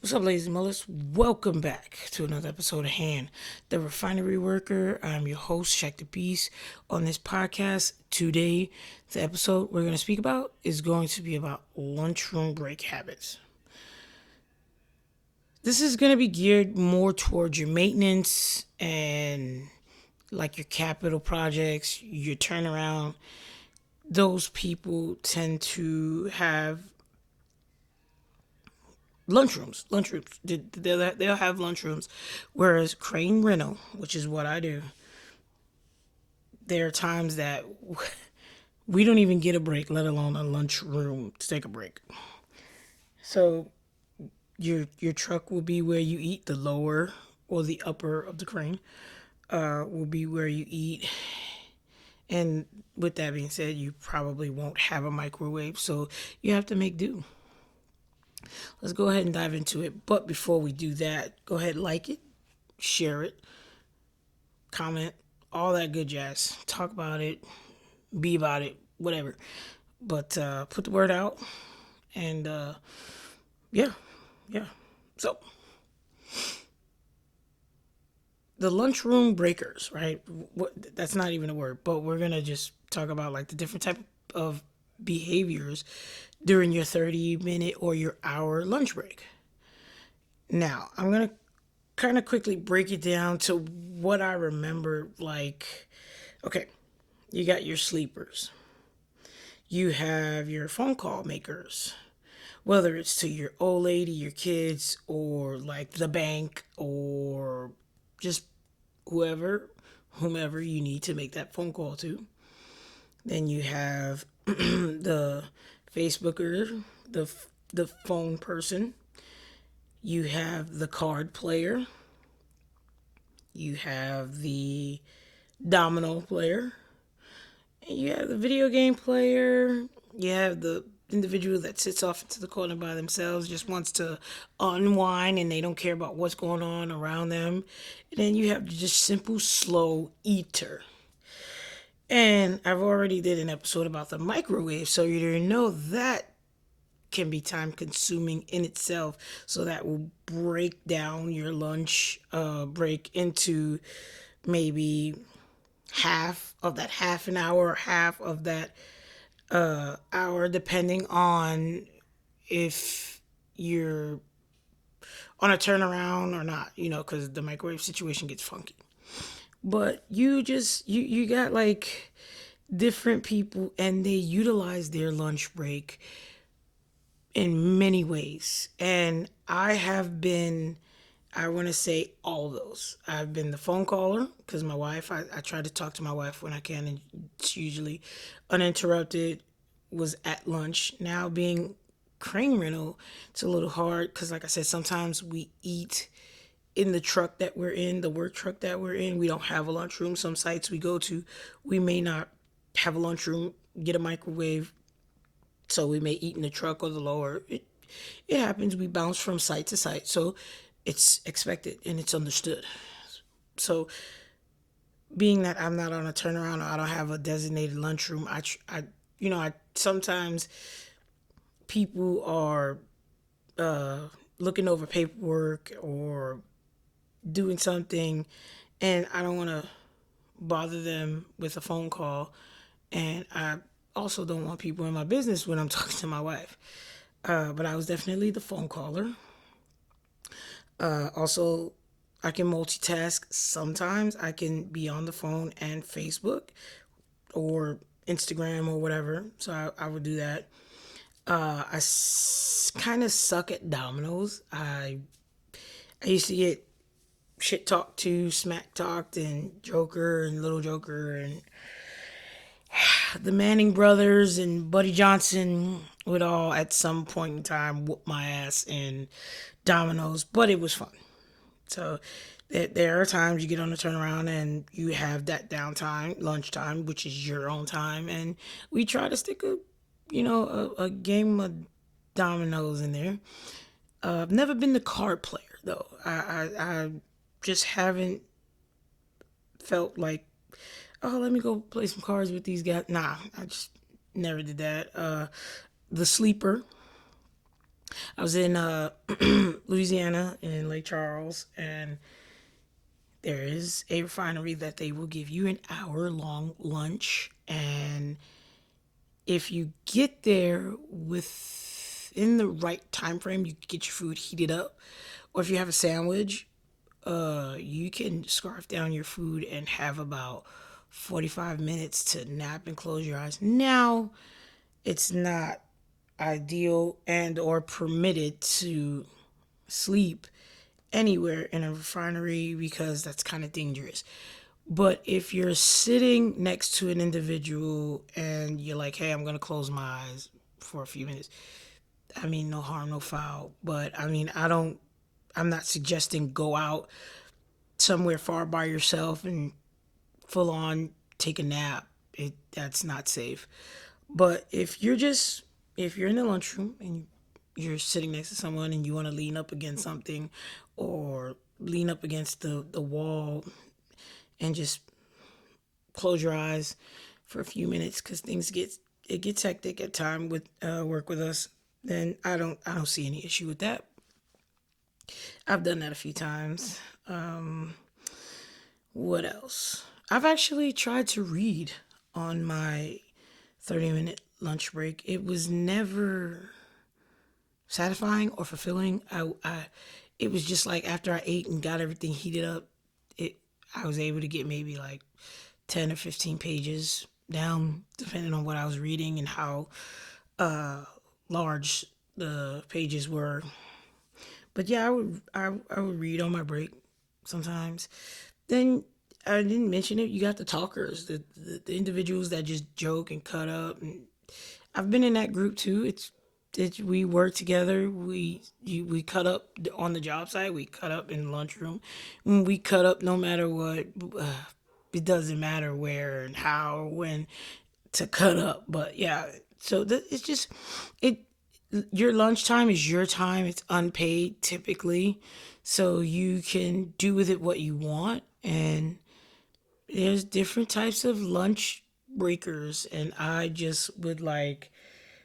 What's up, ladies and mullets? Welcome back to another episode of Hand, the Refinery Worker. I'm your host, Shaq the Beast. On this podcast today, the episode we're going to speak about is going to be about lunchroom break habits. This is going to be geared more towards your maintenance and like your capital projects, your turnaround. Those people tend to have lunchrooms. They'll have lunchrooms, whereas crane rental, which is what I do, there are times that we don't even get a break, let alone a lunchroom to take a break. So your truck will be where you eat. The lower or the upper of the crane will be where you eat. And with that being said, you probably won't have a microwave, so you have to make do. Let's go ahead and dive into it. But before we do that, go ahead, like it, share it, comment, all that good jazz. Talk about it, be about it, whatever. But put the word out, and yeah, yeah. So the lunchroom breakers, right? That's not even a word, but we're gonna just talk about like the different type of behaviors during your 30-minute or your hour lunch break. Now, I'm gonna kind of quickly break it down to what I remember. Like, okay, you got your sleepers, you have your phone call makers, whether it's to your old lady, your kids, or like the bank, or just whoever, whomever you need to make that phone call to. Then you have the Facebooker, the phone person. You have the card player. You have the domino player. And you have the video game player. You have the individual that sits off into the corner by themselves, just wants to unwind and they don't care about what's going on around them. And then you have just simple slow eater. And I've already did an episode about the microwave, so you know that can be time consuming in itself. So that will break down your lunch break into maybe half of that half an hour, half of that hour, depending on if you're on a turnaround or not, because the microwave situation gets funky. But you got like different people and they utilize their lunch break in many ways. And I have been, I want to say all those. I've been the phone caller because my wife, I try to talk to my wife when I can, and it's usually uninterrupted, was at lunch. Now being crane rental, it's a little hard because, like I said, sometimes we eat in the truck that we're in, the work truck that we're in. We don't have a lunchroom. Some sites we go to, we may not have a lunchroom, get a microwave, so we may eat in the truck or the lower. It happens. We bounce from site to site, so it's expected and it's understood. So, being that I'm not on a turnaround or I don't have a designated lunchroom, I sometimes people are looking over paperwork or doing something, and I don't want to bother them with a phone call, and I also don't want people in my business when I'm talking to my wife. But I was definitely the phone caller. Also, I can multitask. Sometimes I can be on the phone and Facebook or Instagram or whatever. So I would do that. I kind of suck at dominoes. I used to get shit talked to, smack talked, and Joker and Little Joker and the Manning brothers and Buddy Johnson would all at some point in time whoop my ass in dominoes, but it was fun. So there are times you get on the turnaround and you have that downtime, lunchtime, which is your own time, and we try to stick a game of dominoes in there. I've never been the card player though. I just haven't felt like, oh, let me go play some cards with these guys. Nah, I just never did that. The sleeper. I was in Louisiana in Lake Charles, and there is a refinery that they will give you an hour long lunch. And if you get there within the right time frame, you can get your food heated up. Or if you have a sandwich, you can scarf down your food and have about 45 minutes to nap and close your eyes. Now, it's not ideal and or permitted to sleep anywhere in a refinery because that's kind of dangerous. But if you're sitting next to an individual and you're like, hey, I'm going to close my eyes for a few minutes, I mean, no harm, no foul. But I mean, I'm not suggesting go out somewhere far by yourself and full on take a nap. That's not safe. But if you're in the lunchroom and you're sitting next to someone and you want to lean up against something or lean up against the wall and just close your eyes for a few minutes because it gets hectic at time with work with us, then I don't see any issue with that. I've done that a few times. What else? I've actually tried to read on my 30-minute lunch break. It was never satisfying or fulfilling. It was just like after I ate and got everything heated up, it I was able to get maybe like 10 or 15 pages down, depending on what I was reading and how large the pages were. But yeah, I would read on my break sometimes. Then I didn't mention it. You got the talkers, the individuals that just joke and cut up. And I've been in that group too. We work together. We cut up on the job site. We cut up in the lunchroom. We cut up no matter what. It doesn't matter where and how or when to cut up. But yeah, so it's just it. Your lunchtime is your time. It's unpaid typically, so you can do with it what you want. And there's different types of lunch breakers, and I just would like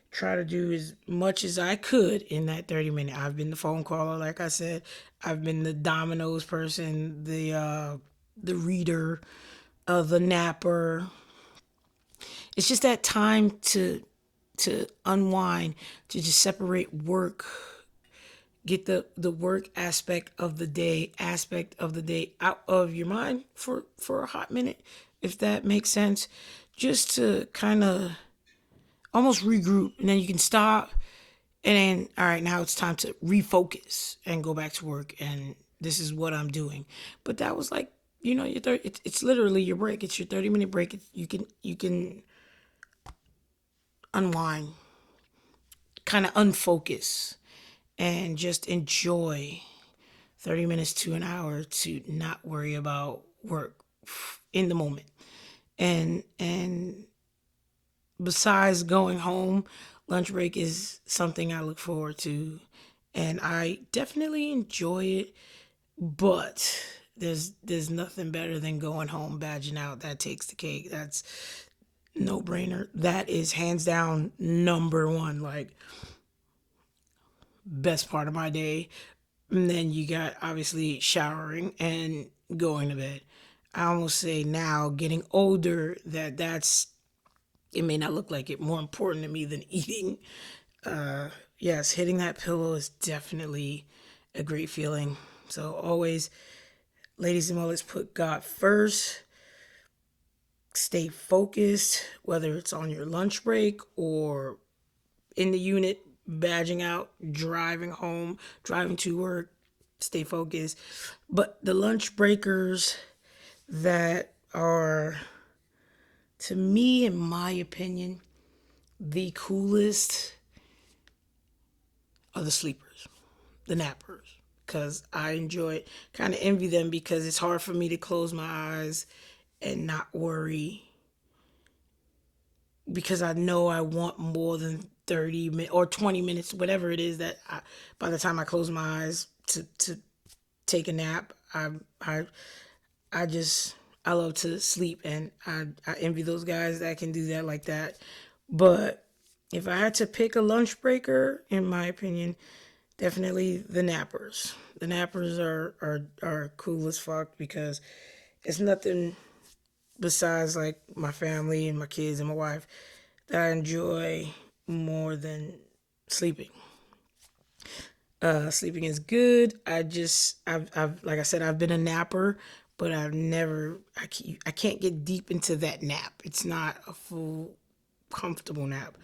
try to do as much as I could in that 30 minute. I've been the phone caller, like I said. I've been the Domino's person, the reader, the napper. It's just that time to unwind, to just separate work, get the work aspect of the day out of your mind for a hot minute, if that makes sense. Just to kind of almost regroup, and then you can stop, and then all right, now it's time to refocus and go back to work, and this is what I'm doing. But that was like, it's literally your break. It's your 30-minute break. You can unwind, kind of unfocus, and just enjoy 30 minutes to an hour to not worry about work in the moment. And besides going home, lunch break is something I look forward to, and I definitely enjoy it. But there's nothing better than going home, badging out. That takes the cake. That's no brainer. That is hands down number one. Like, best part of my day. And then you got obviously showering and going to bed. I almost say now, getting older, that's it may not look like it, more important to me than eating. Yes, hitting that pillow is definitely a great feeling. So always, ladies and mullets, put God first. Stay focused, whether it's on your lunch break or in the unit, badging out, driving home, driving to work. Stay focused. But the lunch breakers that are, to me, in my opinion, the coolest are the sleepers, the nappers. Because I enjoy it, kind of envy them because it's hard for me to close my eyes and not worry because I know I want more than 30 minutes or 20 minutes, whatever it is by the time I close my eyes to take a nap, I, I just, I love to sleep, and I envy those guys that can do that like that. But if I had to pick a lunch breaker, in my opinion, Definitely the nappers. The nappers are cool as fuck because it's nothing besides like my family and my kids and my wife that I enjoy more than sleeping. Sleeping is good. I've like I said, I've been a napper, but I can't get deep into that nap. It's not a full comfortable nap.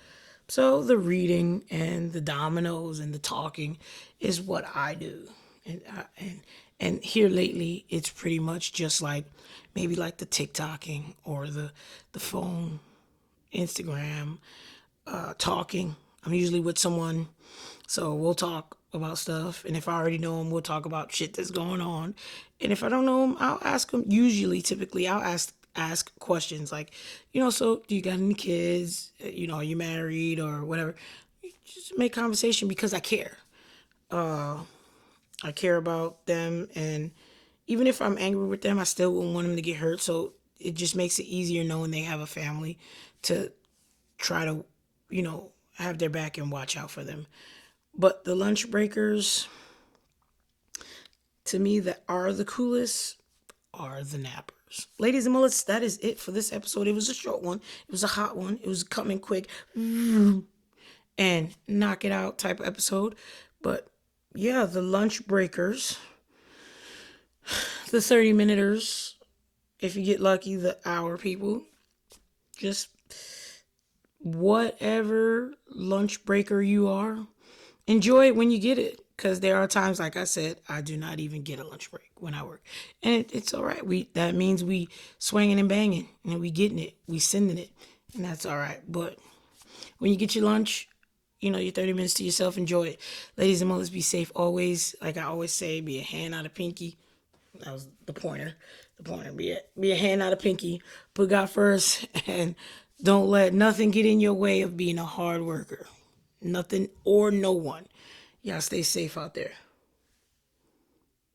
So the reading and the dominoes and the talking is what I do. And here lately, it's pretty much just like maybe like the TikToking or the phone, Instagram, talking. I'm usually with someone, so we'll talk about stuff. And if I already know them, we'll talk about shit that's going on. And if I don't know them, I'll ask them. Usually, typically, I'll ask questions like, so do you got any kids? Are you married or whatever? Just make conversation because I care. I care about them, and even if I'm angry with them, I still wouldn't want them to get hurt. So it just makes it easier knowing they have a family to try to, have their back and watch out for them. But the lunch breakers, to me, that are the coolest are the nappers. Ladies and mullets, that is it for this episode. It was a short one. It was a hot one. It was coming quick and knock it out type of episode. But yeah, the lunch breakers, the 30 minuters, if you get lucky, the hour people, just whatever lunch breaker you are, enjoy it when you get it. Because there are times, like I said, I do not even get a lunch break when I work, and it's all right. That means we swinging and banging, and we getting it, we sending it, and that's all right. But when you get your lunch, your 30 minutes to yourself, enjoy it. Ladies and mothers, be safe always. Like I always say, be a hand, not a pinky. That was the pointer. The pointer. Be a hand, not a pinky. Put God first, and don't let nothing get in your way of being a hard worker. Nothing or no one. Y'all stay safe out there.